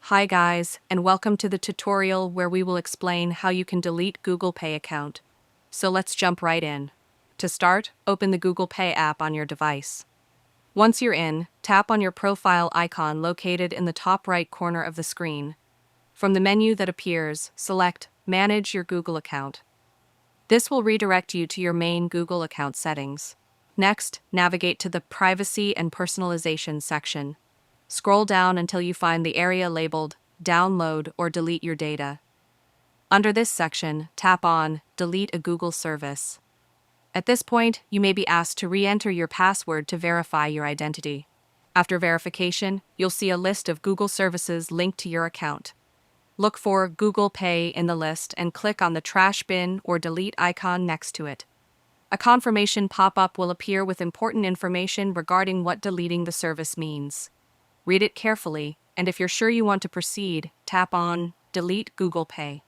Hi guys, and welcome to the tutorial where we will explain how you can delete Google Pay account. So let's jump right in. To start, open the Google Pay app on your device. Once you're in, tap on your profile icon located in the top right corner of the screen. From the menu that appears, select Manage your Google account. This will redirect you to your main Google account settings. Next, navigate to the Privacy and Personalization section. Scroll down until you find the area labeled Download or Delete Your Data. Under this section, tap on Delete a Google Service. At this point, you may be asked to re-enter your password to verify your identity. After verification, you'll see a list of Google services linked to your account. Look for Google Pay in the list and click on the trash bin or delete icon next to it. A confirmation pop-up will appear with important information regarding what deleting the service means. Read it carefully, and if you're sure you want to proceed, tap on Delete Google Pay.